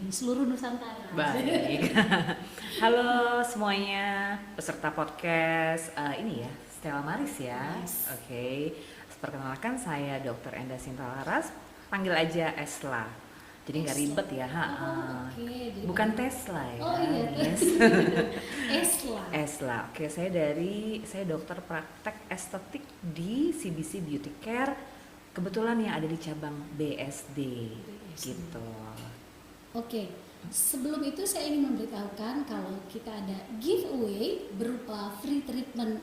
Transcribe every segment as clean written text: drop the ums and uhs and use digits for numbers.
di seluruh Nusantara. Baik. Halo semuanya peserta podcast ini ya, Stella Maris ya. Yes. Oke. Perkenalkan saya Dr. Enda Sintalaras, panggil aja Esla. Jadi nggak Esla. ribet ya, Oh, oke. Jadi Bukan panggil. Tesla Oh ya, iya. Miss. Esla. Esla. Oke, saya dokter praktek estetik di CBC Beauty Care. Kebetulan yang ada di cabang BSD, BSD. gitu. Oke, sebelum itu saya ingin memberitahukan kalau kita ada giveaway berupa free treatment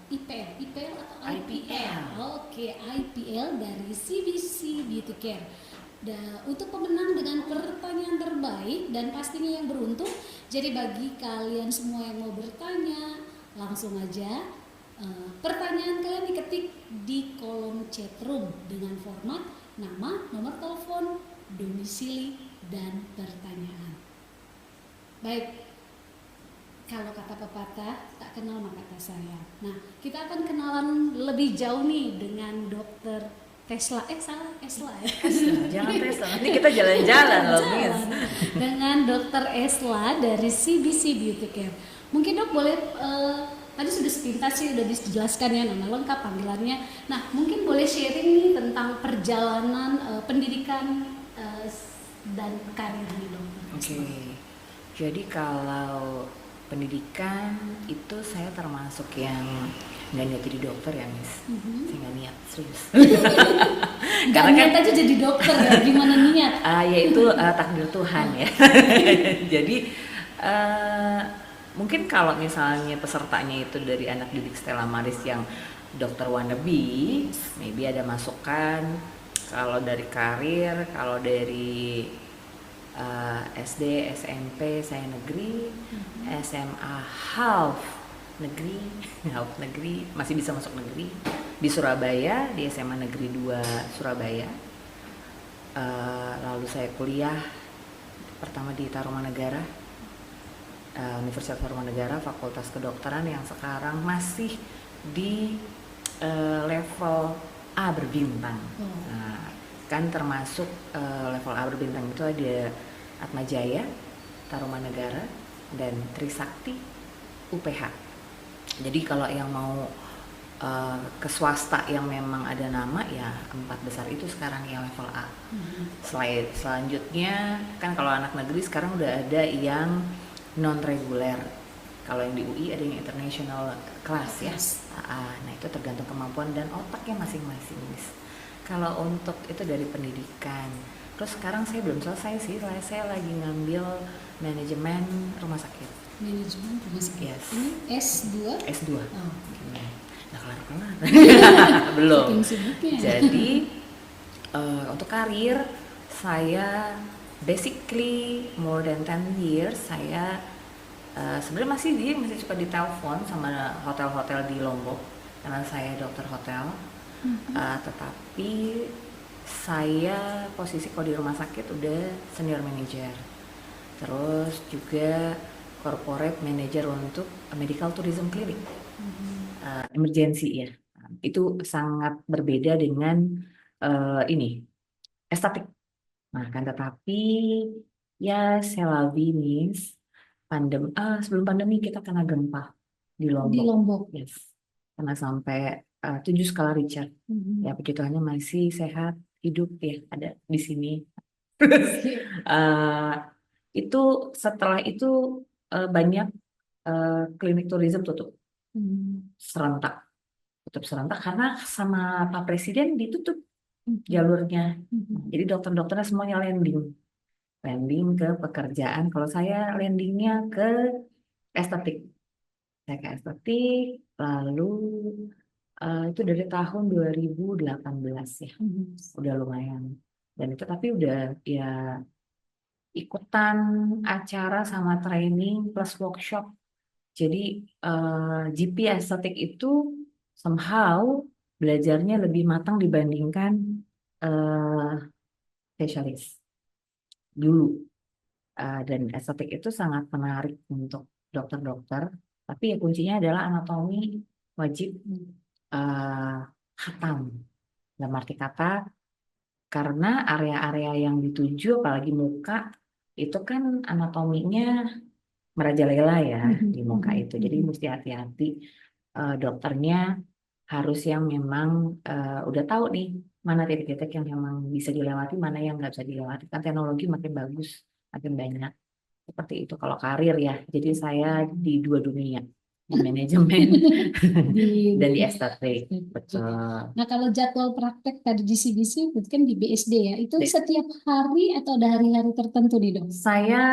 IPL atau IPL. Oke, IPL dari CBC Beauty Care. Untuk pemenang dengan pertanyaan terbaik dan pastinya yang beruntung. Jadi bagi kalian semua yang mau bertanya, langsung aja pertanyaan kalian diketik di kolom chatroom dengan format nama, nomor telepon, domisili, dan pertanyaan. Baik, kalau kata pepatah, tak kenal maka tak sayang. Nah, kita akan kenalan lebih jauh nih dengan dokter Tesla. Salah, Esla ya. Jangan Tesla, nanti kita jalan-jalan loh, Miss. Dengan dokter Esla dari CBC Beauty Care. Mungkin dok boleh, tadi sudah sepintas sih udah dijelaskan ya nama lengkap panggilannya. Nah, mungkin boleh sharing nih tentang perjalanan pendidikan dan karirnya dokter Oke, Esla. jadi kalau pendidikan itu saya termasuk yang nggak niat jadi dokter ya, Miss. Saya nggak niat, serius. Gak Karena niat aja jadi dokter ya, gimana niat? yaitu takdir Tuhan ya. Jadi mungkin kalau misalnya pesertanya itu dari anak didik Stella Maris yang dokter wannabe, maybe ada masukan. Kalau dari karir, kalau dari SD, SMP saya negeri, SMA half negeri, half negeri, masih bisa masuk negeri di Surabaya, di SMA Negeri 2 Surabaya. Lalu saya kuliah pertama di Tarumanegara, Universitas Tarumanegara, Fakultas Kedokteran yang sekarang masih di level A berbintang. Nah, kan termasuk level A berbintang itu ada Atmajaya, Tarumanegara, dan Trisakti UPH. Jadi kalau yang mau ke swasta yang memang ada nama ya 4 besar itu sekarang yang level A. Selanjutnya kan kalau anak negeri sekarang udah ada yang non reguler. Kalau yang di UI ada yang international class ya. Nah itu tergantung kemampuan dan otaknya masing-masing. Kalau untuk itu dari pendidikan. Terus sekarang saya belum selesai sih, saya lagi ngambil manajemen rumah sakit. Manajemen rumah sakit. Yes. Ini S2? S2. Oh. Nah kelar-kelar. Belum. Jadi untuk karir saya basically more than 10 years saya sebenarnya masih suka ditelepon sama hotel-hotel di Lombok karena saya dokter hotel. Tetapi saya posisi kalau di rumah sakit udah senior manager, terus juga corporate manager untuk medical tourism clinic, emergency ya. Itu sangat berbeda dengan ini estetik. Nah kan tetapi ya selavi Miss, sebelum pandemi kita kena gempa di Lombok. Di Lombok. Yes. Kena sampai 7 skala Richter. Ya puji Tuhannya masih sehat, hidup ya ada di sini. Itu setelah itu banyak klinik tourism tutup serentak karena sama Pak Presiden ditutup jalurnya. Jadi dokter-dokternya semuanya landing ke pekerjaan. Kalau saya landingnya ke estetik. Saya ke estetik, lalu itu dari tahun 2018 ya, udah lumayan. Dan itu tapi udah ya ikutan acara sama training plus workshop. Jadi GP estetik itu somehow belajarnya lebih matang dibandingkan spesialis dulu. Dan estetik itu sangat menarik untuk dokter-dokter, tapi ya kuncinya adalah anatomi wajib hatam. Dalam arti kata, karena area-area yang dituju apalagi muka itu kan anatominya merajalela ya Mhm, di muka mhm, itu. Jadi mhm. mesti hati-hati. Dokternya harus yang memang udah tahu nih mana titik-titik yang memang bisa dilewati, mana yang nggak bisa dilewati. Kan teknologi makin bagus, makin banyak. Seperti itu kalau karir ya. Jadi saya di dua dunia, di manajemen Di dan di dunia estetik. estetik. Betul. Nah, kalau jadwal praktek tadi di CBC, berarti kan di BSD ya, itu Dek, setiap hari atau ada hari-hari tertentu nih dok? saya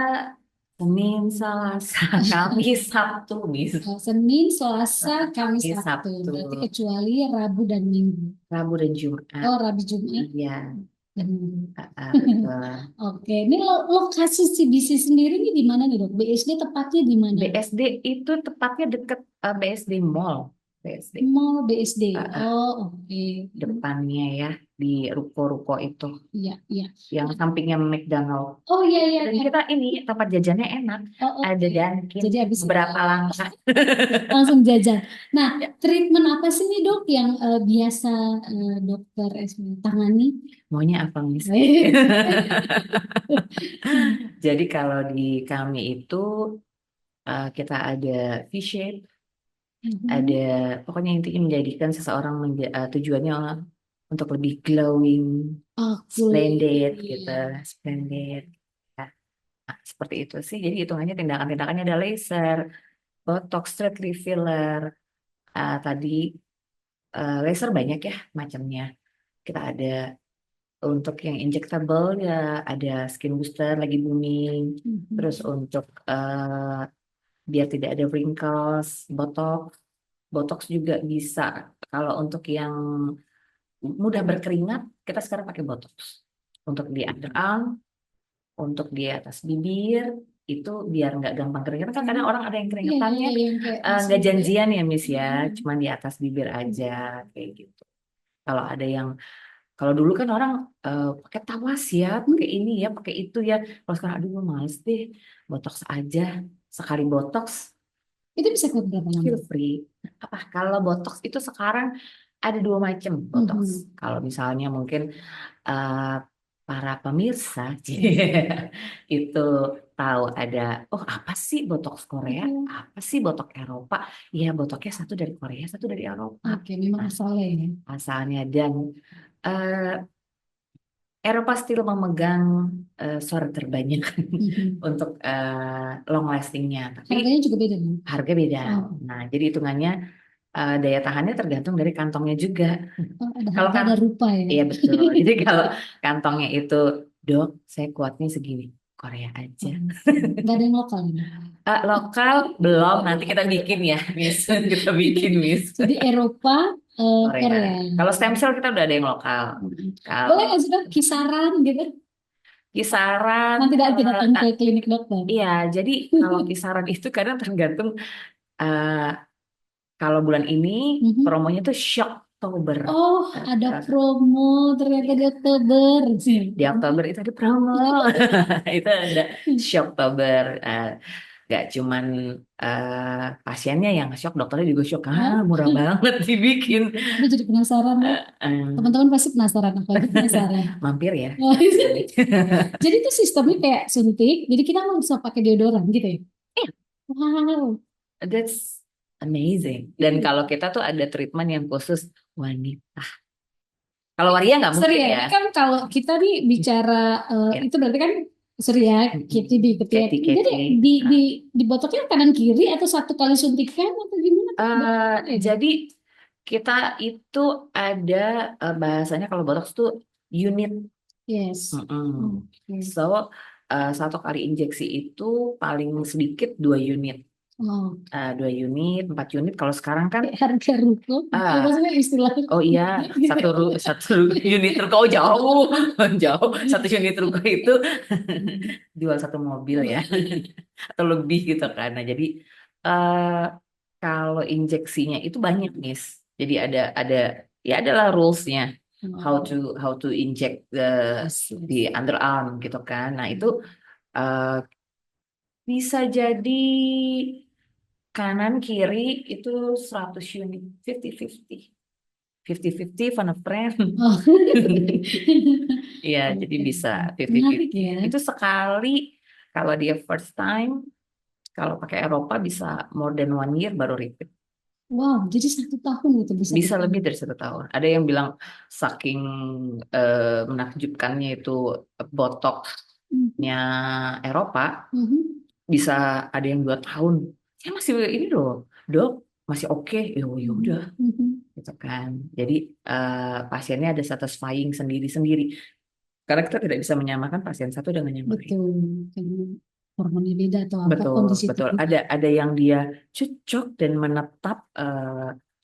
Senin, Selasa, Kamis, Sabtu, Miss. Senin, Selasa, Kamis, Kamis, Sabtu. Sabtu, Berarti kecuali Rabu dan Minggu. Rabu dan Jumat. Oh, Rabu, Jumat, Iya, dan Minggu. betul. Oke, ini lokasi CBC sendiri nih di mana nih dok? BSD tepatnya di mana? BSD itu tepatnya deket BSD Mall. BSD. Mall BSD. eh, eh, Oh, oke. depannya ya, di ruko-ruko itu. Iya, iya. Yang sampingnya McDonald. Oh, iya, iya, Dan iya. kita ini tempat jajannya enak. Oh, Ada oke. Dunkin, Jadi habis beberapa langkah. langsung jajan. Nah, Ya, treatment apa sih nih dok yang biasa dokter tangani? maunya apa, Miss? Jadi kalau di kami itu kita ada V-shape, ada Mhm. pokoknya intinya menjadikan seseorang tujuannya untuk lebih glowing, Oh, splendid gitu, kulit. splendid. Ya, nah, seperti itu sih. Jadi hitungannya tindakan-tindakannya ada laser, botox, street filler, tadi laser banyak ya macamnya. Kita ada untuk yang injectable ya, ada skin booster lagi booming. Terus Mhm. untuk biar tidak ada wrinkles, botox, botox juga bisa. Kalau untuk yang mudah berkeringat, kita sekarang pakai botox. Untuk di underarm, untuk di atas bibir, itu biar nggak gampang keringetan. Kan kadang orang ada yang Iya, iya, keringetannya iya, yang kayak nggak masih. janjian ya, Miss ya, Mhm. cuman di atas bibir aja kayak gitu. Kalau ada yang kalau dulu kan orang pakai tawas ya, pakai ini ya, pakai itu ya. Kalau sekarang aduh males deh, botox aja. Sekali botox Itu bisa kuat berapa lama? feel free. Apa kalau botox itu sekarang ada dua macam botox. Mhm. Kalau misalnya mungkin eh, para pemirsa itu tahu ada oh apa sih botox Korea, Mhm. apa sih botox Eropa? Ya botoxnya satu dari Korea, satu dari Eropa. Oke, memang Nah, asalnya ya. asalnya dan eh, Eropa still memegang suara terbanyak Mhm. untuk long lastingnya, tapi Harganya juga beda nih. harga beda. Oh, Nah, jadi hitungannya daya tahannya tergantung dari kantongnya juga. oh, ada Kalau harga kan, ada rupa ya. iya betul. Jadi kalau kantongnya itu, dok, saya kuatnya segini, Korea aja. Oh, nggak ada yang lokal ini. Lokal belum, nanti kita bikin ya, Miss. Kita bikin, Miss. Jadi Eropa, Korea. Korea. Kalau stem cell kita udah ada yang lokal. Boleh Kalau nggak sih dok kisaran gitu? kisaran, Nanti kita datang ke klinik dokter. iya, jadi kalau kisaran itu kadang tergantung eh, kalau bulan ini Mhm. promonya tuh Shocktober. Oh, ada Eh, promo ternyata di Oktober sih. di Oktober itu ada promo, itu ada Shocktober. Gak cuman pasiennya yang shock, dokternya juga shock. Hah? Murah banget dibikin. Aku jadi penasaran deh. Eh, Teman-teman pasti penasaran, aku aja penasaran. mampir ya. Jadi itu sistemnya kayak suntik, jadi kita nggak bisa pakai deodoran gitu ya? Iya, Wow. that's amazing. Dan kalau kita tuh ada treatment yang khusus wanita. Kalau waria nggak Sorry mungkin ya, ya. ini kan kalau kita nih bicara Ya. itu berarti kan sorry ya, Kitty di ketiak. Katie, Jadi Katie. di botolnya kanan kiri atau satu kali suntikan atau gimana? Ya? Jadi kita itu ada bahasanya kalau botox tuh unit. Yes. Mm-mm. Oke. So satu kali injeksi itu paling sedikit 2 unit. Oh, 2 unit, 4 unit. Kalau sekarang kan kayak harga ruko. Apa ah maksudnya istilahnya? oh iya Gitu. satu unit ruko oh, jauh jauh. Satu unit ruko itu jual satu mobil ya atau lebih gitu kan. Nah jadi eh, kalau injeksinya itu banyak Miss. Jadi ada ya adalah rulesnya how Oh, to inject yes, di yes. underarm gitu kan. Nah itu eh, bisa jadi kanan kiri itu 100 unit 50-50. 50-50 fun of friend. Oh. Iya, jadi Oke, bisa oke. Menarik 50-50. ya. Itu sekali Kalau dia first time, kalau pakai Eropa bisa more than 1 year baru repeat. Wow, jadi 1 tahun itu bisa Bisa kita. lebih dari 1 tahun. Ada yang bilang saking menakjubkannya itu botoxnya Mhm. Eropa, Mhm. bisa ada yang 2 tahun. Saya masih ini loh, dok, masih oke. Ya Mhm. udah, Mhm. gitu kan. Jadi pasiennya ada satisfying sendiri-sendiri. Karena kita tidak bisa menyamakan pasien satu dengan yang lain. Betul, karena hormonnya beda atau apa Betul, kondisi betul. tubuhnya. Ada yang dia cocok dan menetap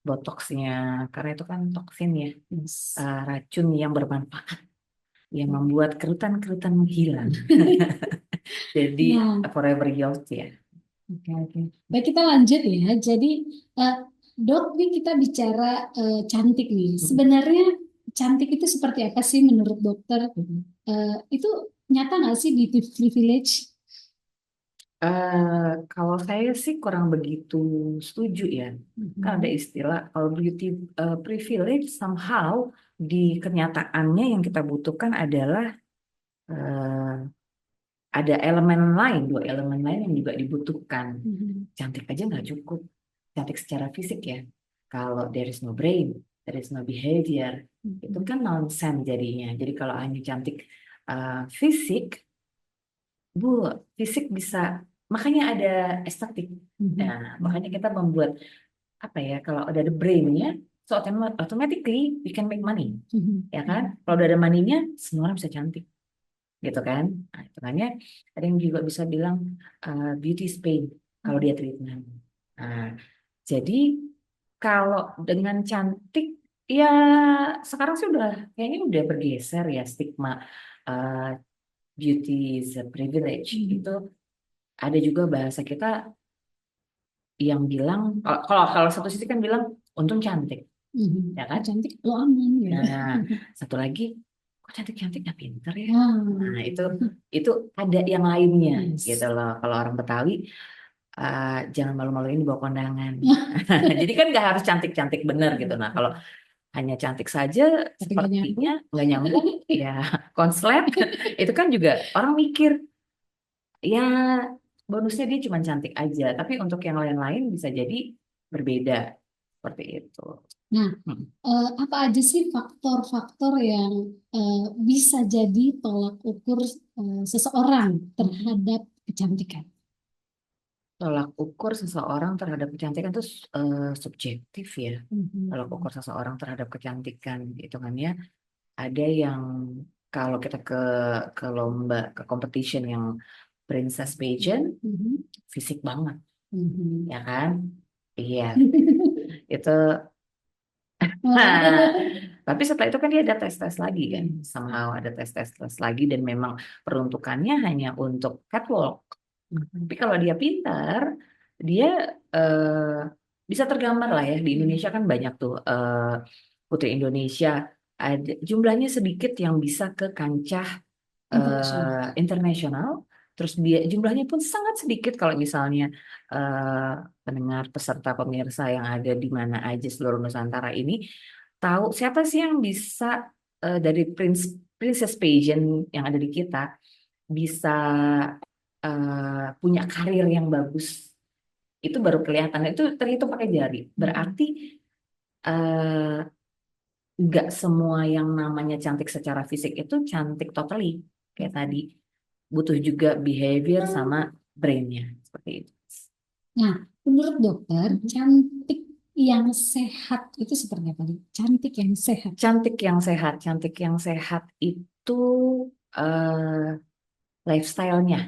botoksnya, karena itu kan toksin ya, Yes. racun yang bermanfaat, yang membuat kerutan-kerutan menghilang. Jadi Nah, forever young ya. oke, oke. Baik, kita lanjut ya. Jadi, eh, dok, ini kita bicara cantik nih. Sebenarnya cantik itu seperti apa sih menurut dokter? Itu nyata nggak sih beauty privilege? Kalau saya sih kurang begitu setuju ya. Kan ada Mhm. istilah kalau beauty privilege somehow di kenyataannya yang kita butuhkan adalah eh, ada elemen lain, 2 elemen lain yang juga dibutuhkan. Mhm. Cantik aja nggak cukup. Cantik secara fisik ya. Kalau there is no brain, there is no behavior, itu Mhm. kan nonsense jadinya. Jadi kalau hanya cantik fisik, Bu, fisik bisa, makanya ada estetik. Mhm. Nah, makanya kita membuat apa ya? Kalau udah ada brainnya, so automatically we can make money, Mhm. ya kan? Kalau udah ada money-nya, semua orang bisa cantik, gitu kan? Nah, itu makanya ada yang juga bisa bilang beauty is pain kalau dia treatment. Nah, jadi kalau dengan cantik, ya sekarang sih udah kayaknya udah bergeser ya stigma uh, beauty is a privilege Mhm. itu. Ada juga bahasa kita yang bilang kalau kalau satu sisi kan bilang untung cantik, Mhm. ya kan? Oh, cantik, lo aman gitu. Nah, satu lagi kok cantik-cantik nggak pinter ya. Nah, Nah, itu ada yang lainnya gitu yes. loh. Kalau orang Betawi jangan malu-maluin di bawah kondangan. Jadi kan nggak harus cantik-cantik bener gitu. Nah, kalau hanya cantik saja Tapi gak sepertinya nyambung. nggak nyambung ya konslet itu kan juga orang mikir ya bonusnya dia cuma cantik aja, tapi untuk yang lain-lain bisa jadi berbeda seperti itu. Nah, Hmm. apa aja sih faktor-faktor yang bisa jadi tolak ukur seseorang terhadap kecantikan? Tolak ukur seseorang terhadap kecantikan itu subjektif ya. Tolak Mhm. ukur seseorang terhadap kecantikan hitungannya ada yang kalau kita ke lomba ke competition yang princess pageant Mhm. fisik banget Mhm. ya kan. Iya itu. Nah, tapi setelah itu kan dia ada tes-tes lagi kan, Yes. somehow ada tes-tes lagi dan memang peruntukannya hanya untuk catwalk. Tapi kalau dia pintar, dia bisa tergambar lah ya. Di Indonesia kan banyak tuh putri Indonesia, ada jumlahnya sedikit yang bisa ke kancah Internasional. internasional. Terus dia jumlahnya pun sangat sedikit kalau misalnya eh, pendengar peserta pemirsa yang ada di mana aja seluruh Nusantara ini tahu siapa sih yang bisa dari princess pageant yang ada di kita bisa punya karir yang bagus, itu baru kelihatan, itu terhitung pakai jari. Mhm. Berarti eh, nggak semua yang namanya cantik secara fisik itu cantik totally kayak tadi, butuh juga behavior sama brainnya seperti itu. Nah, menurut dokter, cantik yang sehat itu seperti apa nih? Cantik yang sehat. Cantik yang sehat itu lifestyle-nya.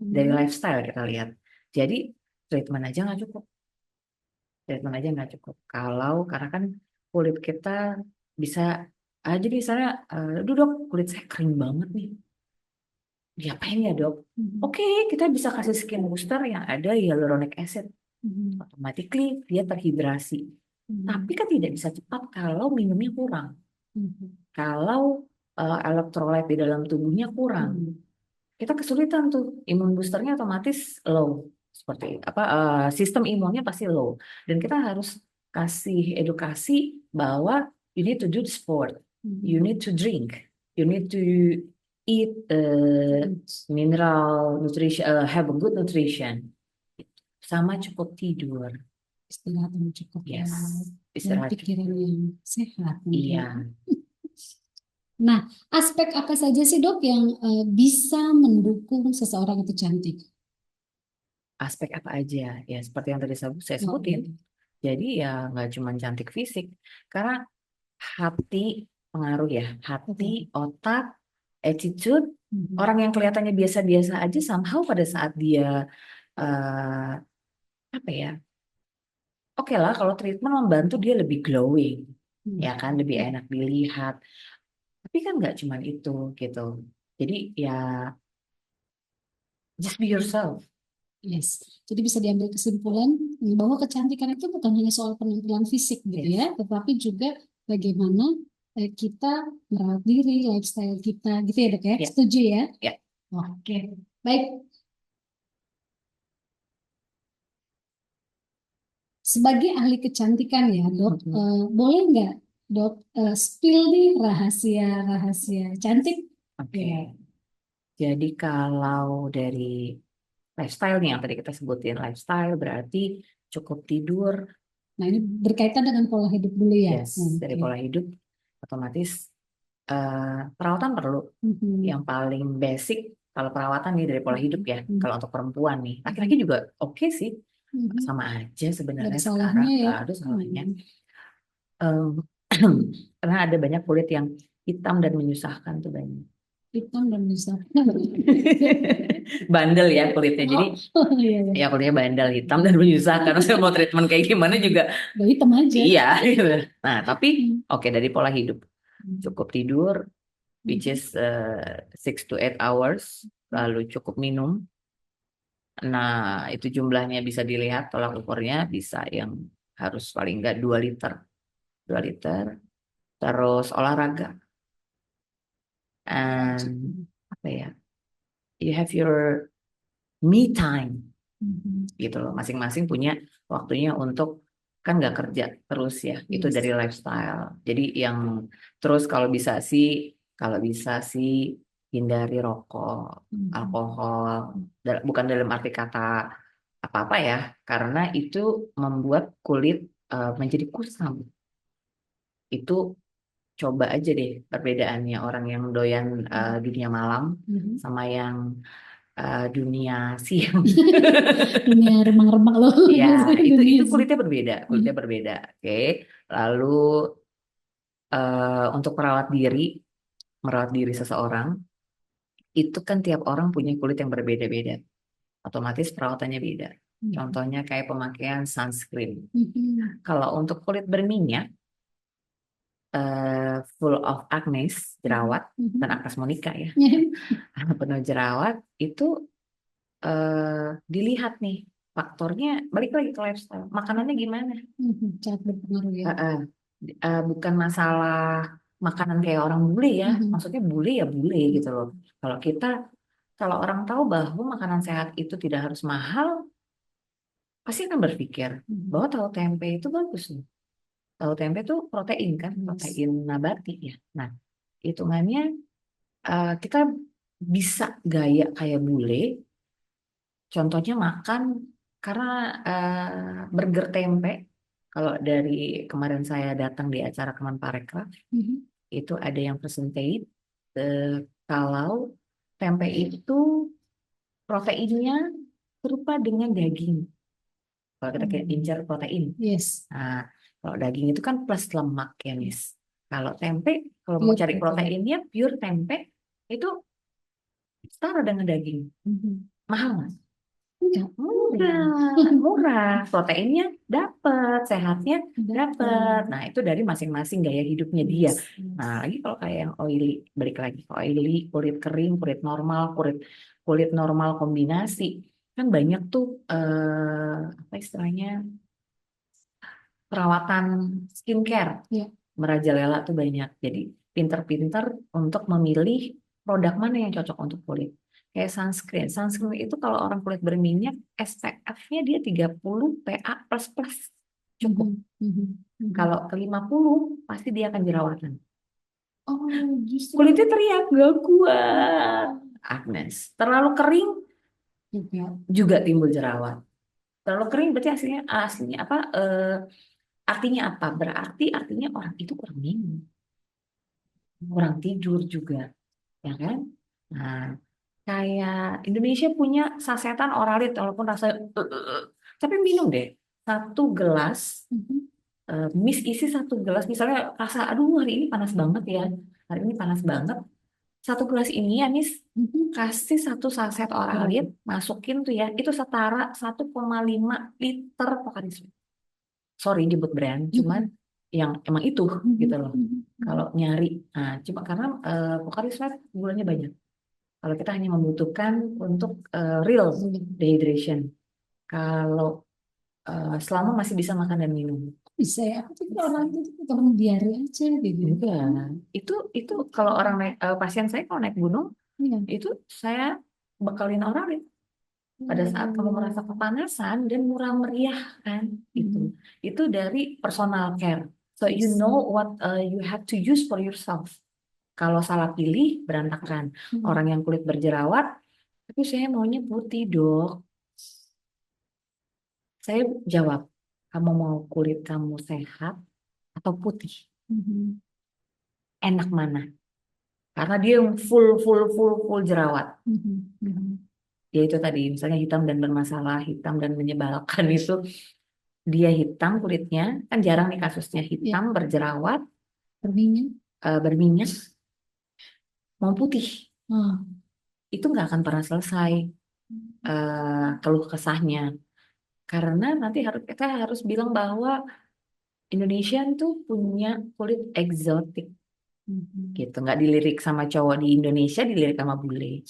Dari Mhm. lifestyle kita lihat. Jadi treatment aja nggak cukup. Treatment aja nggak cukup. Kalau karena kan kulit kita bisa, jadi misalnya, "Aduh dok, kulit saya kering banget nih. Diapain ya dok?" Mhm. Oke, kita bisa kasih skin booster yang ada hyaluronic acid. Mhm. Automatically dia terhidrasi. Tapi Mhm. kan tidak bisa cepat kalau minumnya kurang. Mhm. Kalau elektrolit di dalam tubuhnya kurang. Mhm. Kita kesulitan tuh, imun boosternya otomatis low, seperti apa, sistem imunnya pasti low, dan kita harus kasih edukasi bahwa you need to do the sport, you Mhm. need to drink, you need to eat mineral nutrition, have a good nutrition, sama cukup tidur. Istirahat yang cukup ya. Yes, Dan istirahat. pikiran yang sehat. Iya. Nah, aspek apa saja sih dok yang bisa mendukung seseorang itu cantik? Aspek apa aja? Ya seperti yang tadi saya Oh, sebutin. Jadi ya nggak cuma cantik fisik, karena hati pengaruh ya. Hati, otak, attitude. Orang yang kelihatannya biasa-biasa aja, somehow pada saat dia eh, apa ya? Oke lah, kalau treatment membantu dia lebih glowing, ya kan, lebih enak dilihat. Tapi kan nggak cuma itu gitu. Jadi ya just be yourself. Yes, jadi bisa diambil kesimpulan bahwa kecantikan itu bukan hanya soal penampilan fisik gitu ya, tetapi juga bagaimana kita merawat diri, lifestyle kita gitu ya dok ya. Ya. Setuju ya? Ya. Oke, baik. Sebagai ahli kecantikan ya dok, boleh nggak dok spill nih rahasia-rahasia cantik? Oke. Ya. Jadi kalau dari lifestyle nih yang tadi kita sebutin, lifestyle berarti cukup tidur. Nah ini berkaitan dengan pola hidup dulu ya. Yes, dari pola hidup otomatis perawatan perlu. Yang paling basic kalau perawatan nih dari pola hidup ya. Kalau untuk perempuan nih, laki-laki juga oke sih, sama aja Nggak sebenarnya ada sekarang, salahnya ya. nggak ada salahnya. Karena ada banyak kulit yang hitam dan menyusahkan tuh banyak. Hitam dan bisa. Bandel ya kulitnya, jadi Iya, iya. ya kulitnya bandel, hitam dan menyusahkan. Saya mau treatment kayak gimana juga Udah hitam aja. iya gitu. Nah tapi oke, dari pola hidup cukup tidur, which is 6 to 8 hours, lalu cukup minum. Nah itu jumlahnya bisa dilihat, tolak ukurnya bisa yang harus paling enggak 2 liter, 2 liter. Terus olahraga, and apa ya, you have your me time gitu loh, masing-masing punya waktunya untuk, kan nggak kerja terus ya, itu dari lifestyle. Jadi yang terus kalau bisa sih hindari rokok, alkohol, bukan dalam arti kata apa-apa ya, karena itu membuat kulit menjadi kusam. Itu coba aja deh perbedaannya orang yang doyan dunia malam sama yang dunia siang. Dunia remang-remang loh. Ya, itu Dunia kulitnya berbeda, kulitnya berbeda. Oke. Lalu untuk merawat diri seseorang itu kan tiap orang punya kulit yang berbeda-beda. Otomatis perawatannya beda. Contohnya kayak pemakaian sunscreen. Kalau untuk kulit berminyak, full of acne, jerawat, dan akne monica ya, penuh jerawat, itu dilihat nih faktornya, balik lagi ke lifestyle, makanannya gimana. Sangat berpengaruh ya. Bukan masalah makanan kayak orang bule ya, maksudnya bule ya bule gitu loh. Kalau orang tahu bahwa makanan sehat itu tidak harus mahal, pasti akan berpikir bahwa tahu tempe itu bagus loh. Tahu tempe itu protein kan, protein nabati ya. Nah, hitungannya kita bisa gaya kayak bule. Contohnya makan, karena burger tempe, kalau dari kemarin saya datang di acara Kemenparekraf, itu ada yang presentate kalau tempe itu proteinnya serupa dengan daging. Kalau kita incar protein. Yes. Nah, kalau daging itu kan plus lemak ya, Miss. Kalau tempe, kalau mau cari proteinnya pure tempe, itu setara dengan daging. Mahal nggak? Murah, proteinnya dapat, sehatnya dapat. Nah, itu dari masing-masing gaya hidupnya dia. Nah, lagi kalau kayak yang oily, balik lagi ke oily, kulit kering, kulit normal kombinasi, kan banyak tuh apa istilahnya, perawatan skincare, merajalela tuh banyak. Jadi pinter-pinter untuk memilih produk mana yang cocok untuk kulit. Kayak sunscreen itu kalau orang kulit berminyak, SPF-nya dia 30 PA++, cukup. Kalau ke 50 pasti dia akan jerawatan. Oh, justru Kulitnya teriak, gak kuat. oh, Agnes, terlalu kering juga. juga timbul jerawat. Terlalu kering berarti aslinya aslinya apa? Artinya apa? Berarti artinya orang itu kurang minum, kurang tidur juga, ya kan? Nah, kayak Indonesia punya sasetan Oralit walaupun rasanya tapi minum deh satu gelas, Mhm, mis isi satu gelas misalnya rasa aduh hari ini panas banget ya, hari ini panas banget, satu gelas ini ya mis, mhm. kasih satu saset Oralit, Orang. masukin tuh ya itu setara 1,5 liter Pocari Sweat. Sorry nyebut brand cuman Mhm, yang emang itu gitu mhm, loh mhm, kalau mhm. nyari. Nah cuma karena Pocari Sweat gulanya banyak, kalau kita hanya membutuhkan untuk real Belum. dehydration. Kalau selama masih bisa makan dan minum. Bisa ya, aku pikir orang itu orang diare aja gitu. Enggak. Itu kalau orang naik, pasien saya kalau naik gunung Iya. itu saya bekalin Oralit pada saat kamu Hmm. merasa kepanasan dan murah meriah kan itu. Mhm. Itu dari personal care. So you Yes. know what you have to use for yourself. Kalau salah pilih berantakan. Orang Mhm. yang kulit berjerawat, tapi saya maunya putih dok. Saya jawab, kamu mau kulit kamu sehat atau putih? Mhm. Enak mana? Karena dia yang full jerawat. Mhm. Mhm. Ya itu tadi, misalnya hitam dan bermasalah, hitam dan menyebalkan itu. Dia hitam kulitnya, kan jarang nih kasusnya Ya, hitam, berjerawat, berminyak. berminyak, mau putih. Ah. Itu nggak akan pernah selesai keluh kesahnya. Karena nanti kita harus bilang bahwa Indonesia tuh punya kulit eksotik Mhm. gitu, nggak dilirik sama cowok di Indonesia, dilirik sama bule.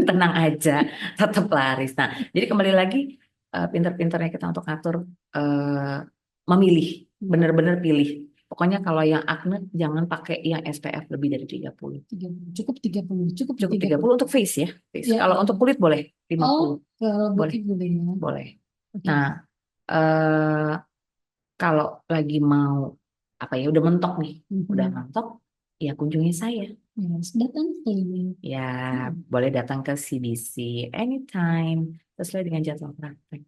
Tenang aja, tetap laris. Nah, jadi kembali lagi pinter-pinternya kita untuk ngatur, eh, memilih, bener-bener pilih. Pokoknya kalau yang acne jangan pakai yang SPF lebih dari 30. 30. Cukup 30. Cukup Cukup 30. 30 untuk face ya, face. Ya, Kalau ya. untuk kulit boleh Oh, 50. kalau Boleh, butik boleh ya. boleh. Oke. Nah, eh, kalau lagi mau apa ya, udah mentok nih, udah Mhm. mentok, ya kunjungi saya. Ya, datang ke klinik. Ya, Mhm. boleh datang ke CBC anytime sesuai dengan jadwal praktek.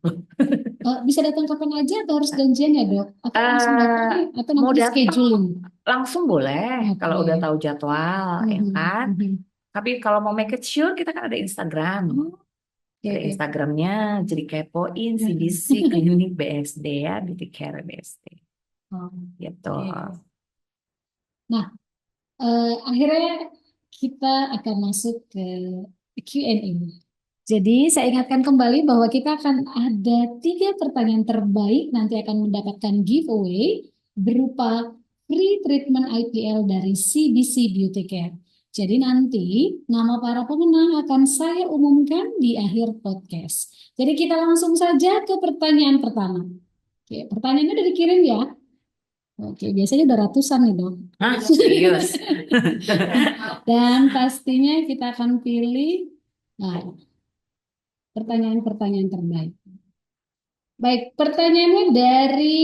Bisa datang kapan aja atau harus janjian ya dok? Atau langsung datang eh nih? Atau Mau nanti di datang scheduling? langsung boleh kalau udah Oke. tahu jadwal, ya Mhm. kan? Mhm. Tapi kalau mau make it sure, kita kan ada Instagram. Oh, Ada oke. Instagramnya, jadi kepoin Mhm. CBC Klinik BSD ya, Beauty Care BSD. Gitu. Oke. Nah, akhirnya kita akan masuk ke Q&A. Jadi saya ingatkan kembali bahwa kita akan ada 3 pertanyaan terbaik nanti akan mendapatkan giveaway berupa free treatment IPL dari CBC Beauty Care. Jadi nanti nama para pemenang akan saya umumkan di akhir podcast. Jadi kita langsung saja ke pertanyaan pertama. Oke, pertanyaannya udah dikirim ya. Oke, biasanya udah ratusan nih dong. Hah, serius? Dan pastinya kita akan pilih nah, pertanyaan-pertanyaan terbaik. Baik, pertanyaannya dari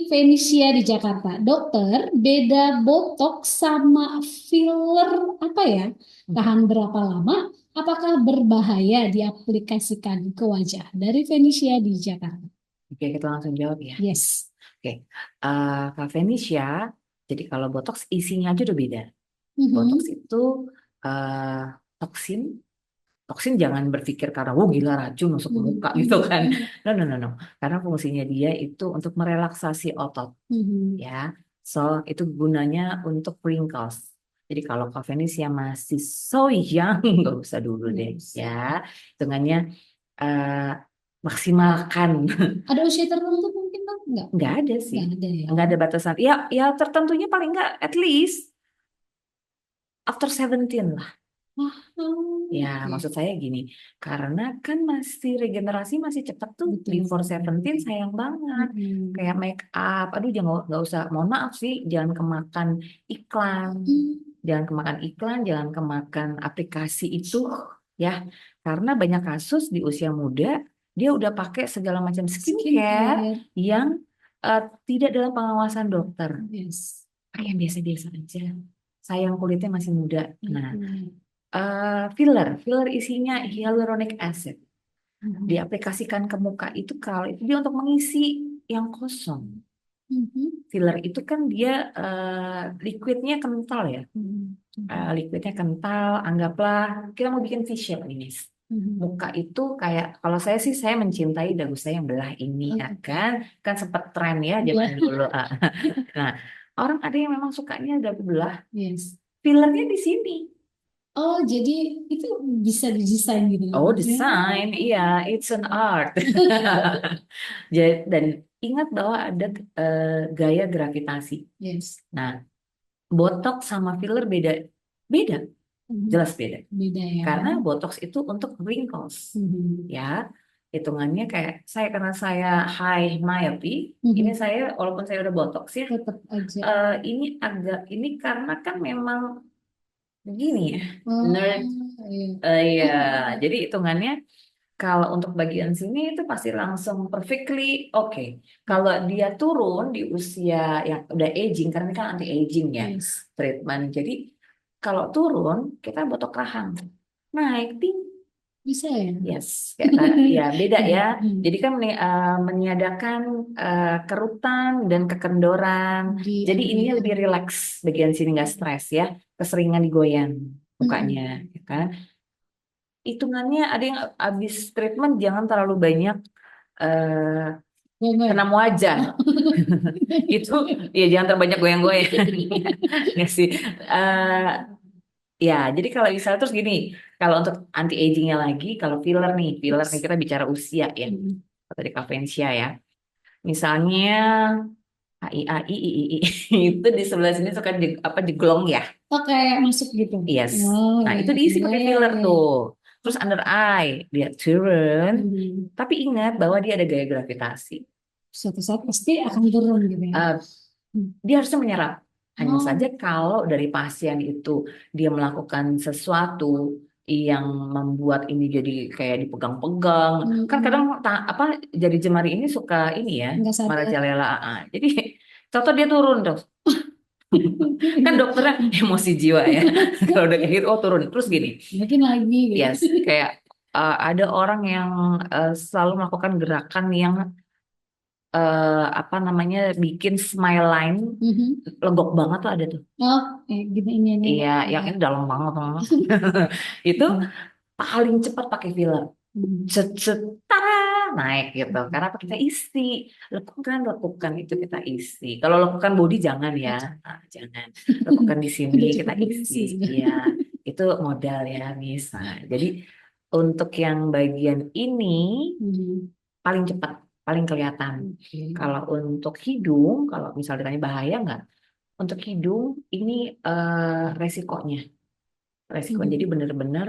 Fenicia di Jakarta. Dokter, beda botox sama filler apa ya? Tahan berapa lama? Apakah berbahaya diaplikasikan ke wajah? Dari Fenicia di Jakarta. Oke, kita langsung jawab ya. Yes. Oke, Kak Venesia, jadi kalau botox isinya aja udah beda. Botox Mhm. itu eh, toksin. Toksin jangan berpikir karena oh gila racun masuk ke muka gitu Mhm. kan. Mhm. No, no, no, no. Karena fungsinya dia itu untuk merelaksasi otot Mhm. ya. So, itu gunanya untuk wrinkles. Jadi kalau Kak Venesia masih so young, nggak usah dulu deh Yes. ya. Hitungannya eh, maksimalkan. Ada usia tertentu mungkin dong? Enggak. Nggak ada sih. Enggak ada ya. Nggak ada batasan. Ya, ya tertentunya paling nggak at least after 17 lah. Ah, Ya, oke. maksud saya gini, karena kan masih regenerasi masih cepat tuh, Betul. before 17 sayang banget. Mhm. Kayak make up, aduh jangan nggak usah, mohon maaf sih, jangan kemakan iklan, Hmm. jangan kemakan iklan, jangan kemakan aplikasi itu, ya, karena banyak kasus di usia muda dia udah pakai segala macam skincare Skincare. yang tidak dalam pengawasan dokter, Yes. kayak yang biasa-biasa aja. sayang kulitnya masih muda. Nah, Oke. filler isinya hyaluronic acid. Mhm. Diaplikasikan ke muka itu kalau itu dia untuk mengisi yang kosong. Mhm. Filler itu kan dia liquidnya kental ya. Mhm. Mhm. Liquidnya kental, anggaplah kita mau bikin V-shape nih, Miss. Mhm. Muka itu kayak, kalau saya sih saya mencintai dagu saya yang belah ini ya Oke. kan. Kan sempat tren ya Iya. zaman dulu. Nah, orang ada yang memang sukanya dagu belah, Yes. fillernya di sini. Oh, jadi itu bisa didesain gitu ya, Oh, maksudnya? desain, iya, it's an art. Dan ingat bahwa ada gaya gravitasi. Yes. Nah, botox sama filler beda, beda, Mhm. jelas beda. Beda ya. Karena botox itu untuk wrinkles, Mhm. ya. Hitungannya kayak saya, karena saya high myopia, ini Mhm. saya walaupun saya udah botox ya, Tetap aja. ini agak ini karena kan memang begini ya, nerd. Oh, iya. Ya, jadi hitungannya kalau untuk bagian sini itu pasti langsung perfectly oke. Kalau dia turun di usia yang udah aging, karena ini kan anti aging ya Yes. treatment. Jadi kalau turun kita botok rahang, naik ting. Bisa ya? Yes, kayak ya beda ya. Jadi kan meniadakan kerutan dan kekendoran. Di Jadi area ininya lebih rileks, bagian sini nggak stres ya. Keseringan digoyang mukanya, Mhm. ya kan? Hitungannya ada yang habis treatment jangan terlalu banyak Benar. senam wajah. Itu ya jangan terlalu banyak goyang-goyang. Nggak sih. Eh, ya, jadi kalau misalnya terus gini, kalau untuk anti agingnya lagi, kalau filler nih Yes. kita bicara usia ya. Mhm. Tadi Cavensia ya. Misalnya AI itu di sebelah sini suka apa jeglong ya. Oh, kayak masuk gitu. Yes. Oh, Nah, ya, itu diisi ya, pakai ya, filler ya. tuh. Terus under eye, dia turun. Mhm. Tapi ingat bahwa dia ada gaya gravitasi. Suatu saat pasti akan turun gitu ya. Eh, Hmm. dia harusnya menyerap. Hanya Oh, saja kalau dari pasien itu dia melakukan sesuatu yang membuat ini jadi kayak dipegang-pegang. Kan kadang mm-mm. apa jari jemari ini suka ini ya, Nggak sadar. merajalela. Jadi contoh dia turun tuh. Kan dokternya emosi jiwa ya. Kalau udah kayak gitu, oh turun. Terus gini, Mungkin lagi gitu. yes, kayak ada orang yang selalu melakukan gerakan yang apa namanya bikin smile line Mhm. legok banget tuh ada tuh. Oh, gini ini Iya, ya. yang ini dalam banget. Itu paling cepat pakai filler. Mhm. Set, set, tara, naik gitu. Karena apa kita isi, lekukan itu kita isi. Kalau lekukan body jangan ya, nah, jangan. Lekukan di sini Udah kita cukup isi. berisi Iya, sebenarnya. itu modal ya bisa. Jadi untuk yang bagian ini Mhm. paling cepat, paling kelihatan. Oke. Kalau untuk hidung, kalau misalnya ditanya bahaya nggak? Untuk hidung ini resikonya, resiko. Jadi Mhm. benar-benar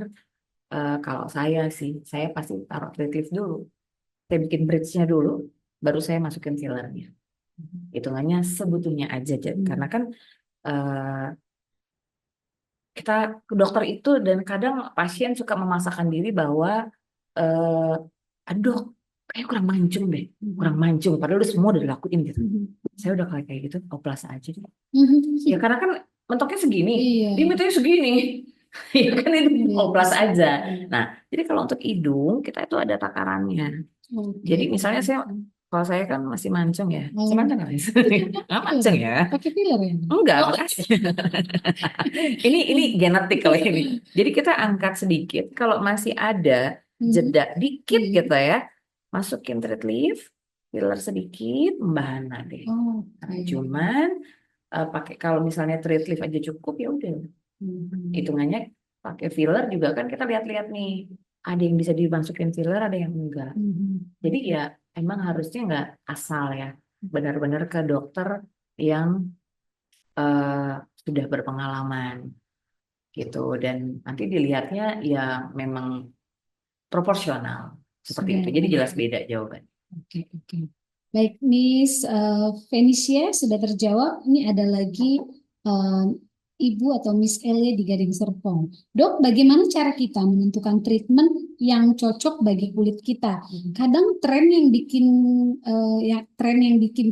kalau saya sih, saya pasti taruh treatment dulu. Saya bikin bridge-nya dulu, baru saya masukin fillernya. Hitungannya sebutuhnya aja, karena Mhm. kan eh, kita ke dokter itu dan kadang pasien suka memaksakan diri bahwa aduh, kayak kurang mancung deh, kurang Mhm. mancung. Padahal udah semua udah dilakuin gitu. Mhm. Saya udah kayak gitu, oplas aja deh. Ya Mhm. karena kan mentoknya segini, Iya, dia mintanya segini. Ya kan itu iya oplas bisa. aja. Nah, jadi kalau untuk hidung kita itu ada takarannya. Oke, Jadi misalnya oke. saya, kalau saya kan masih mancung ya, saya Oh, mancung nggak Mas? Nggak iya, mancung ya? pakai filler ya? Enggak, Oh, makasih. Ini genetik kalau ini. Jadi kita angkat sedikit, kalau masih ada Mhm. jeda dikit gitu Mhm. ya, masukin thread leaf, filler sedikit, membahana deh. Nah, Oke. cuman pakai kalau misalnya thread leaf aja cukup ya udah. Mhm. Hitungannya pakai filler juga kan kita lihat-lihat nih, ada yang bisa dimasukin filler, ada yang enggak. Mhm. Jadi ya emang harusnya nggak asal ya, benar-benar ke dokter yang eh, sudah berpengalaman gitu, dan nanti dilihatnya ya memang proporsional seperti Sudah itu. Jadi ada. jelas beda jawaban. Oke, oke. Baik, Miss Felicia sudah terjawab. Ini ada lagi eh, Ibu atau Miss Elia di Gading Serpong. Dok, bagaimana cara kita menentukan treatment yang cocok bagi kulit kita? Kadang tren yang bikin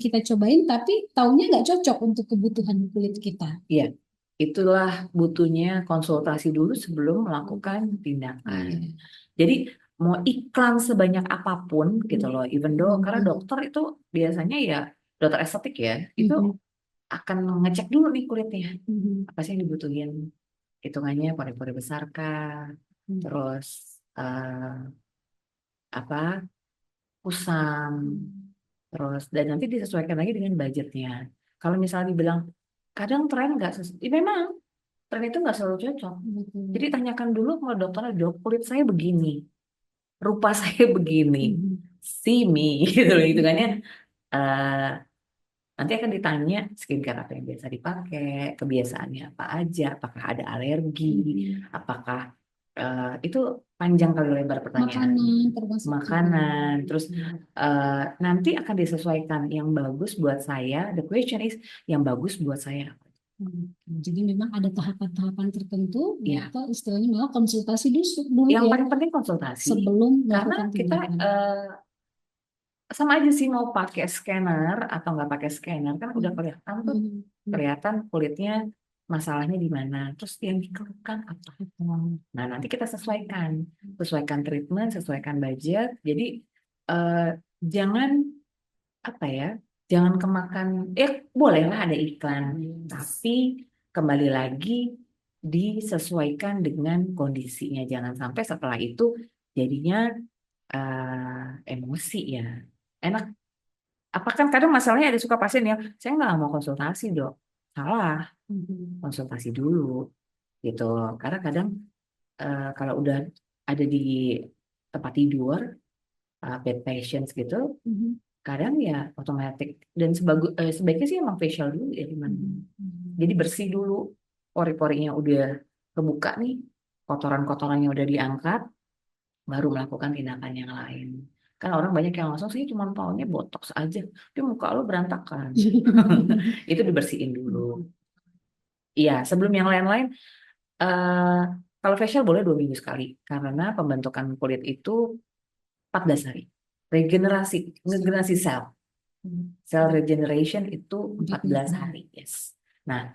kita cobain, tapi taunya nggak cocok untuk kebutuhan kulit kita. Iya. itulah butuhnya konsultasi dulu sebelum melakukan tindakan. Iya. Jadi mau iklan sebanyak apapun gitu loh, even though karena Mhm. dokter itu biasanya ya dokter estetik ya, itu Mhm. akan ngecek dulu nih kulitnya Mhm. apa sih yang dibutuhin, hitungannya pori-pori besar kah, Mhm. terus apa kusam, terus dan nanti disesuaikan lagi dengan budgetnya. Kalau misalnya dibilang kadang tren nggak memang tren itu nggak selalu cocok. Betul. Jadi tanyakan dulu kalau dokter, dok kulit saya begini, rupa saya begini, Mhm. see me gitu loh itu kan ya. Eh, Nanti akan ditanya skincare apa yang biasa dipakai, kebiasaannya apa aja, apakah ada alergi, Mhm. apakah itu panjang kali lebar pertanyaan. Makanan termasuk juga. Makanan, terus eh, nanti akan disesuaikan yang bagus buat saya. The question is yang bagus buat saya. Jadi memang ada tahapan-tahapan tertentu Ya, atau istilahnya malah konsultasi dulu yang ya paling penting konsultasi sebelum karena melakukan kita tindakan. sama aja sih mau pakai scanner atau nggak pakai scanner kan udah Mhm. kelihatan tuh, Mhm. Mhm. kelihatan kulitnya masalahnya di mana, terus yang dikeluhkan apa. Nah nanti kita sesuaikan treatment, sesuaikan budget. Jadi eh, jangan apa ya, jangan kemakan, bolehlah ada iklan, tapi kembali lagi disesuaikan dengan kondisinya. Jangan sampai setelah itu jadinya emosi ya. Enak, apa kan kadang masalahnya ada suka pasien yang saya nggak mau konsultasi dok. Salah, Mhm. konsultasi dulu gitu. Karena kadang kalau udah ada di tempat tidur, bed patients gitu, Mhm. kadang ya otomatis dan sebaiknya sih emang facial dulu ya gimana. Mhm. Mhm. Jadi bersih dulu, pori-porinya udah kebuka nih, kotoran-kotorannya udah diangkat, baru melakukan tindakan yang lain. Kan orang banyak yang langsung sih cuma taunya botox aja, tapi muka lo berantakan. Itu dibersihin dulu. Iya, sebelum yang lain-lain, eh kalau facial boleh 2 minggu sekali, karena pembentukan kulit itu 14 hari. Regenerasi, regenerasi sel. Cell regeneration itu 14 hari, yes. Nah,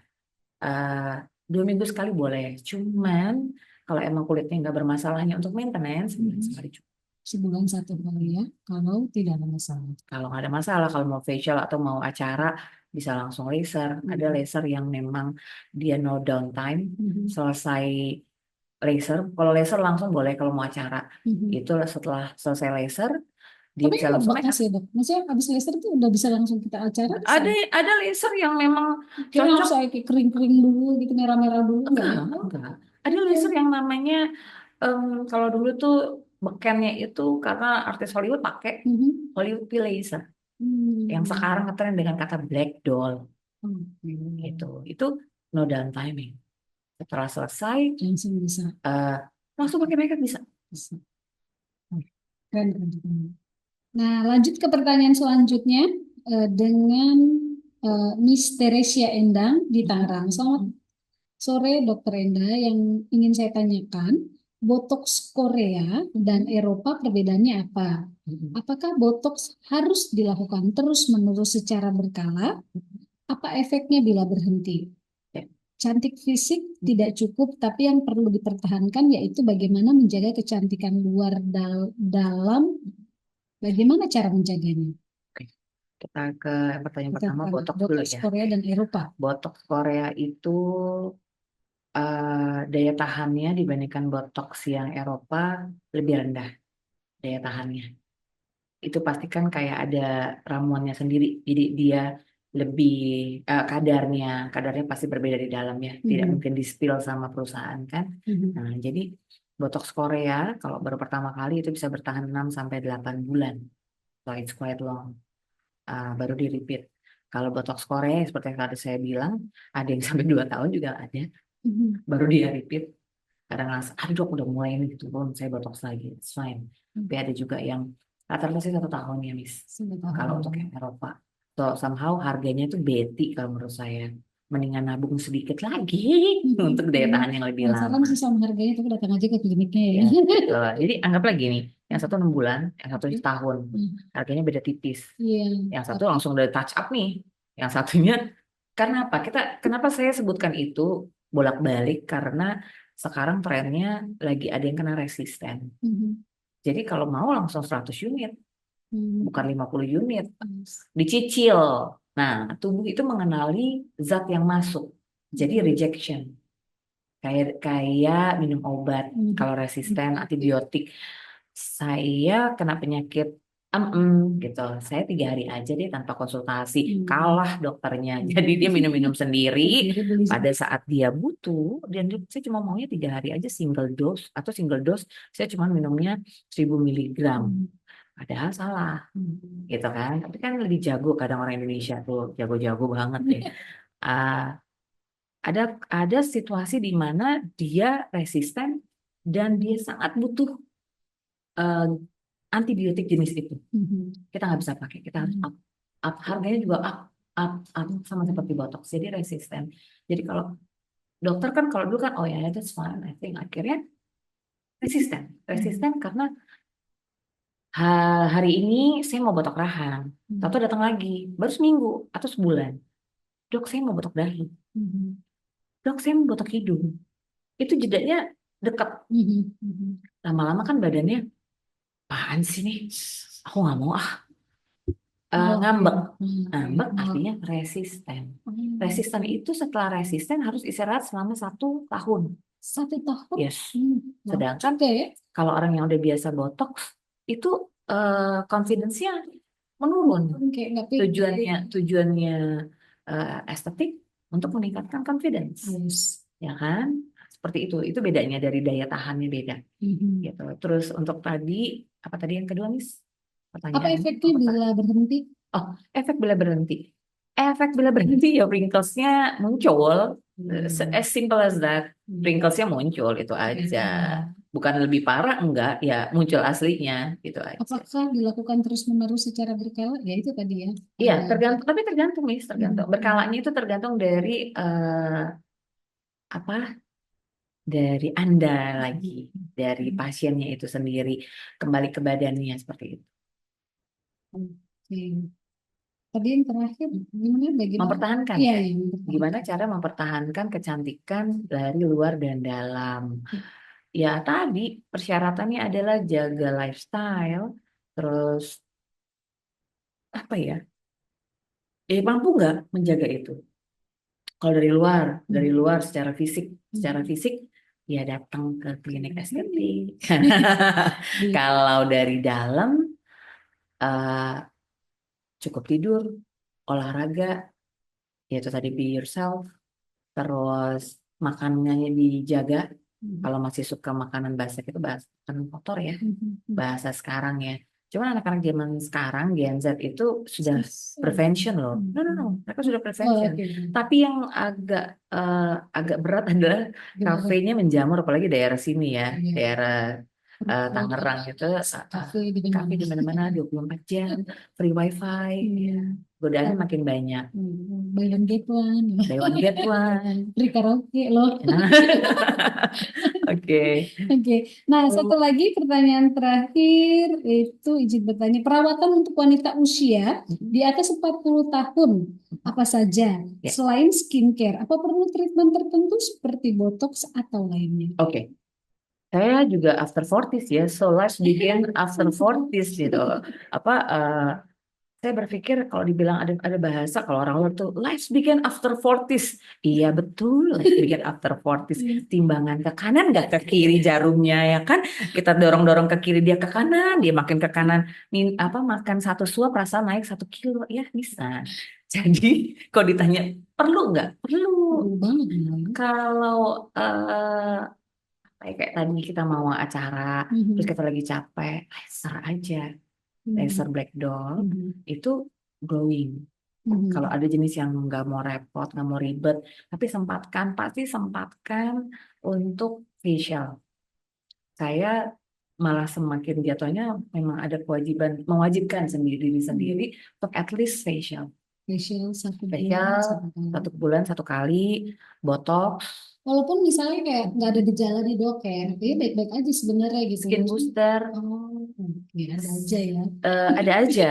eh 2 minggu sekali boleh. Cuman kalau emang kulitnya nggak bermasalahnya untuk maintenance, sebulan Mhm. sekali cukup. Sebulan satu kali ya, kalau tidak ada masalah. Kalau nggak ada masalah, kalau mau facial atau mau acara, bisa langsung laser. Ada Mhm. laser yang memang dia no downtime, Mhm. selesai laser. Kalau laser langsung boleh kalau mau acara. Mhm. Itu setelah selesai laser, dia Tapi bisa nggak langsung make bekas up. ya dok? Maksudnya habis laser itu udah bisa langsung kita acara bisa? Ada laser yang memang Kira harus cocok. kayak kering-kering dulu gitu, merah-merah dulu nggak ya? Enggak. Ada Oke. laser yang namanya kalau dulu tuh bekennya itu karena artis Hollywood pakai Mhm. Hollywood Peel laser yang Hmm. sekarang ngetren dengan kata black doll Oke. gitu. Itu no timing. Setelah selesai Langsung bisa. eh, langsung pakai makeup bisa. Bisa. Keren, keren, keren. Nah, lanjut ke pertanyaan selanjutnya dengan Miss Teresia Endang di Tangerang. Selamat sore, Dokter Enda. Yang ingin saya tanyakan, botox Korea dan Eropa perbedaannya apa? Apakah botox harus dilakukan terus-menerus secara berkala? Apa efeknya bila berhenti? Ya. Cantik fisik tidak cukup, tapi yang perlu dipertahankan yaitu bagaimana menjaga kecantikan luar dalam, bagaimana cara menjaganya? Oke. Kita ke pertanyaan Kita pertama, akan botox dulu botox ya. Korea dan Eropa. Botox Korea itu daya tahannya dibandingkan botox yang Eropa lebih rendah daya tahannya. Itu pasti kan kayak ada ramuannya sendiri. Jadi dia lebih kadarnya pasti berbeda di dalamnya. Tidak Mhm. mungkin di-spill sama perusahaan kan. Mhm. Nah, jadi botox Korea kalau baru pertama kali itu bisa bertahan 6 sampai 8 bulan. So it's quite long. Baru di repeat. Kalau botox Korea seperti yang tadi saya bilang, ada yang sampai 2 tahun juga ada. Mhm. Baru dia repeat. Kadang langsung, aduh dok udah mulai nih gitu, belum saya botox lagi, it's fine. Tapi ada juga yang rata-rata sih 1 tahun ya Miss. Sudah Kalau untuk tahu. yang Eropa, so somehow harganya itu beti kalau menurut saya. Mendingan nabung sedikit lagi untuk daya Mhm. tahan yang lebih Penasaran lama. sih sama harganya, tapi datang aja ke kliniknya ya. Ya, betul. Jadi anggaplah gini, yang satu 6 bulan, yang satu setahun. Mhm. Harganya beda tipis. Iya, Yang satu tapi langsung dari touch up nih. Yang satunya Karena apa? Kenapa saya sebutkan itu bolak-balik? Karena sekarang trennya lagi ada yang kena resisten. Mhm. Jadi kalau mau langsung 100 unit, Mhm. bukan 50 unit, Yes. dicicil. Nah, tubuh itu mengenali zat yang masuk. Jadi rejection. Kayak kayak minum obat Mhm. kalau resisten antibiotik. Saya kena penyakit gitu. Saya 3 hari aja deh tanpa konsultasi. Mhm. Kalah dokternya. Jadi dia minum-minum sendiri. Sendiri beli. Pada saat dia butuh, dan saya cuma maunya 3 hari aja single dose atau single dose. Saya cuma minumnya 1000 miligram. Mhm. Padahal salah, Mhm. gitu kan? Tapi kan lebih jago kadang orang Indonesia tuh, jago-jago banget deh. Ah, ada situasi di mana dia resisten dan dia sangat butuh eh, antibiotik jenis itu. Mhm. Kita nggak bisa pakai, kita harus up. Harganya juga up sama seperti botox. Jadi resisten. Jadi kalau dokter kan kalau dulu kan oh ya that's fine, I think akhirnya resisten karena hari ini saya mau botok rahang, tahu datang lagi baru seminggu atau sebulan. Dok saya mau botok dahi, Mhm. dok saya mau botok hidung. Itu jedanya dekat. Mhm. Mhm. Lama-lama kan badannya apaan sih nih? Aku nggak mau Oke. ngambek. Oke. Ngambek Oh. artinya resisten. Hmm. Resisten itu setelah resisten harus istirahat selama 1 tahun. 1 tahun. Yes. Wow, Sedangkan juga ya. kalau orang yang udah biasa botox itu confidence-nya menurun. Kayak nggak pede. Tujuannya estetik untuk meningkatkan confidence, Yes. ya kan? Seperti itu. Itu bedanya dari daya tahannya beda, Mhm. gitu. Terus untuk tadi apa tadi yang kedua, Miss? Apa Pertanyaannya efeknya apa? bila berhenti? Oh, efek bila berhenti. Efek bila berhenti ya wrinkles-nya muncul. As simple as that. Wrinkles-nya muncul itu aja. Bukan lebih parah enggak, ya muncul aslinya gitu aja. Apakah dilakukan terus-menerus secara berkala? Ya itu tadi ya. Iya, tergantung, tapi tergantung, Miss, tergantung. Mhm. Berkalanya itu tergantung dari apa? Dari Anda lagi, dari pasiennya itu sendiri, kembali ke badannya seperti itu. Oke. Tadi yang terakhir gimana bagaimana? Mempertahankan. Iya, iya, mempertahankan. Gimana cara mempertahankan kecantikan dari luar dan dalam? Ya tadi persyaratannya adalah jaga lifestyle, terus apa ya? Mampu nggak menjaga itu? Kalau dari luar secara fisik ya datang ke klinik estetik. Kalau dari dalam eh, cukup tidur, olahraga, yaitu tadi be yourself, terus makanannya dijaga. Kalau masih suka makanan basah itu bahasa makanan kotor ya, bahasa sekarang ya. Cuman anak-anak zaman sekarang Gen Z itu sudah prevention loh. No, no, no, mereka sudah Oh, prevention. oke. Tapi yang agak berat adalah kafenya menjamur, apalagi daerah sini ya, Iya. daerah Tangerang itu Kafe di kafe di mana-mana 24 jam, free wifi, godaannya makin banyak. Buy one get one. Buy one get one. Free karaoke loh. Oke. Oke. Nah, satu lagi pertanyaan terakhir itu izin bertanya, perawatan untuk wanita usia di atas 40 tahun apa saja Ya. selain skincare? Apa perlu treatment tertentu seperti botox atau lainnya? Oke. Saya juga after 40s ya, so life begin after 40s gitu. Apa saya berpikir kalau dibilang ada bahasa kalau orang luar tuh life begin after 40s. Iya betul, life begin after 40s. Timbangan ke kanan nggak ke kiri jarumnya ya kan? Kita dorong-dorong ke kiri dia ke kanan, dia makin ke kanan. Makan 1 suap rasa naik 1 kilo ya bisa. Jadi kalau ditanya perlu nggak? Perlu. Perlu banget. Kalau kayak tadi kita mau acara, terus kita lagi capek, laser aja, laser black doll, itu glowing. Kalau ada jenis yang nggak mau repot, nggak mau ribet, tapi pasti sempatkan untuk facial. Saya malah semakin jatuhnya memang ada kewajiban, mewajibkan diri sendiri untuk at least facial. Facial Facial 1 bulan 1 kali, botox, walaupun misalnya kayak nggak ada gejala nih dok, kayak dia baik-baik aja sebenarnya gitu. skin booster. Oh, ya ada aja ya. Ada aja.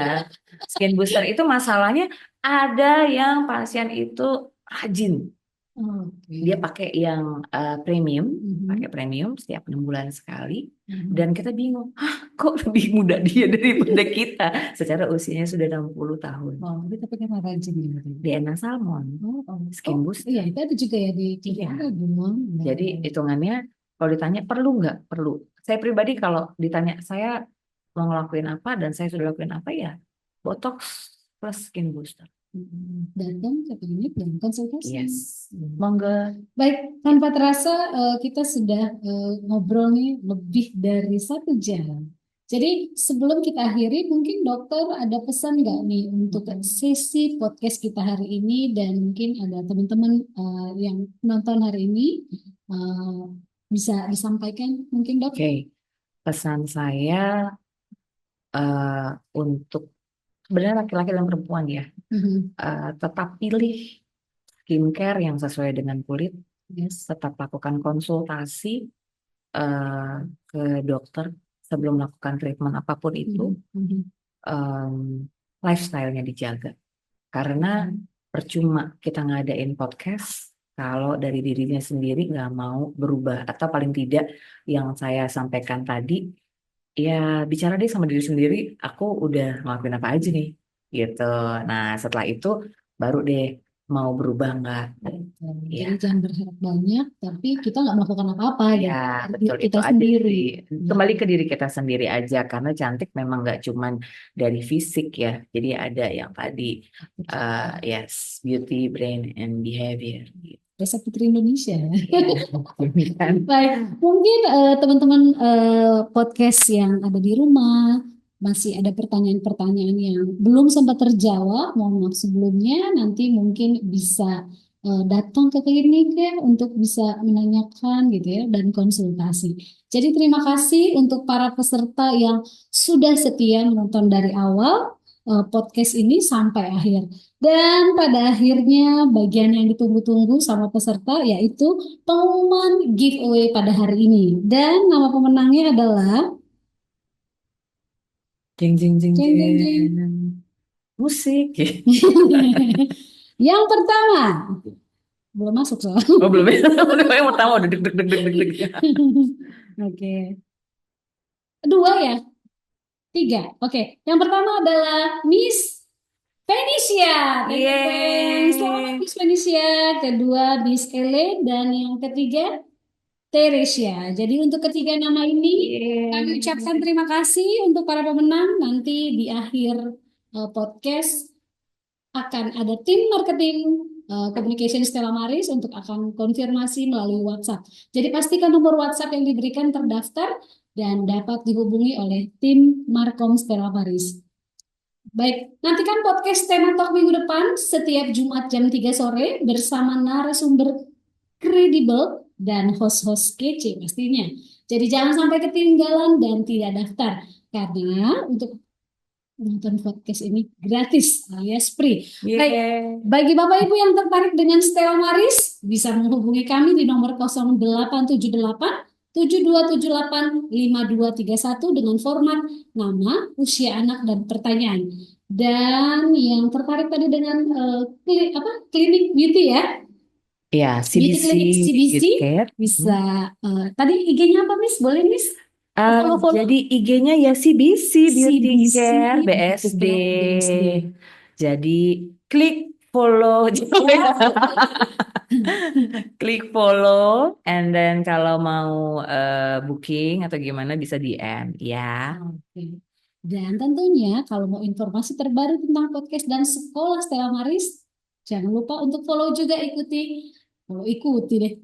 Skin booster itu masalahnya ada yang pasien itu rajin. Oke. Dia pakai yang premium, Mhm. pakai premium setiap 6 bulan sekali. Mhm. Dan kita bingung, kok lebih muda dia daripada kita? Secara usianya sudah 60 tahun. Oh, kita pakai apa rajin gitu. DNA Salmon, Skin Booster. Iya, itu ada juga ya di Iya. Gunung. Jadi hitungannya kalau ditanya perlu nggak? Perlu. Saya pribadi kalau ditanya saya mau ngelakuin apa dan saya sudah lakuin apa ya, Botox plus Skin Booster. Datang ke klinik dan konsultasi. Yes. Monggo. Baik, tanpa terasa kita sudah ngobrol nih lebih dari 1 jam. Jadi sebelum kita akhiri, mungkin dokter ada pesan nggak nih untuk sesi podcast kita hari ini, dan mungkin ada teman-teman yang nonton hari ini bisa disampaikan mungkin dok? Oke. Pesan saya untuk sebenarnya laki-laki dan perempuan ya, tetap pilih skincare yang sesuai dengan kulit, Yes. tetap lakukan konsultasi ke dokter sebelum melakukan treatment apapun itu, lifestyle-nya dijaga. Karena percuma kita ngadain podcast kalau dari dirinya sendiri nggak mau berubah, atau paling tidak yang saya sampaikan tadi, ya bicara deh sama diri sendiri, aku udah ngelakuin apa aja nih, gitu. Nah setelah itu baru deh mau berubah nggak. Jadi Ya. jangan berharap banyak, tapi kita nggak melakukan apa-apa Ya, gitu. betul Kita itu aja sendiri. sih. Kembali ke diri kita sendiri aja, karena cantik memang nggak cuman dari fisik ya. Jadi ada yang tadi, yes, beauty, brain, and behavior. Rasa Putri Indonesia. Kan? Baik, mungkin teman-teman podcast yang ada di rumah masih ada pertanyaan-pertanyaan yang belum sempat terjawab. Mohon maaf sebelumnya, nanti mungkin bisa datang ke klinik ya untuk bisa menanyakan gitu ya dan konsultasi. Jadi terima kasih untuk para peserta yang sudah setia menonton dari awal podcast ini sampai akhir. Dan pada akhirnya bagian yang ditunggu-tunggu sama peserta yaitu pengumuman giveaway pada hari ini. Dan nama pemenangnya adalah Jeng jeng jeng jeng jeng jeng. jeng. Musik. Yang pertama, belum masuk soal. Oh belum ya? Yang pertama udah deg deg deg deg deg deg. Oke. Dua ya? Tiga. Oke. Yang pertama adalah Miss Felicia. Yeay. Selamat Miss Felicia. Kedua Miss Ele, dan yang ketiga Teresia. Jadi untuk ketiga nama ini kami ucapkan terima kasih untuk para pemenang. Nanti di akhir podcast akan ada tim marketing communication Stella Maris untuk akan konfirmasi melalui WhatsApp. Jadi pastikan nomor WhatsApp yang diberikan terdaftar dan dapat dihubungi oleh tim Markom Stella Maris. Baik, nantikan podcast Tema Talk minggu depan setiap Jumat jam 3 sore bersama narasumber kredibel dan host-host kece pastinya. Jadi jangan sampai ketinggalan dan tidak daftar. Karena untuk nonton podcast ini gratis alias free. Baik, bagi Bapak Ibu yang tertarik dengan Stella Maris, bisa menghubungi kami di nomor 0878 7278 5231 dengan format nama, usia anak, dan pertanyaan. Dan yang tertarik tadi dengan klinik beauty ya, ya, beauty CBC, clinic CBC Care. bisa tadi IG-nya apa Miss? Boleh Miss? Follow-follow. Jadi IG-nya ya CBC Beauty CBC Care Beauty BSD. Care BSD. Jadi klik follow, klik follow, and then kalau mau booking atau gimana bisa DM ya. Oke. Dan tentunya kalau mau informasi terbaru tentang podcast dan sekolah Stella Maris, jangan lupa untuk follow juga,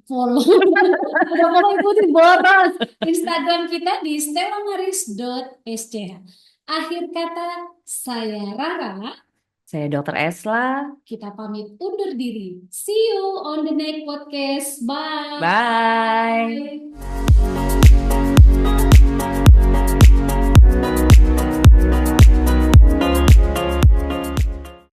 follow. Udah follow, ikuti boros. Instagram kita di stellamaris.sc. Akhir kata, saya Rara. Saya Dr. Esla. Kita pamit undur diri. See you on the next podcast. Bye. Bye.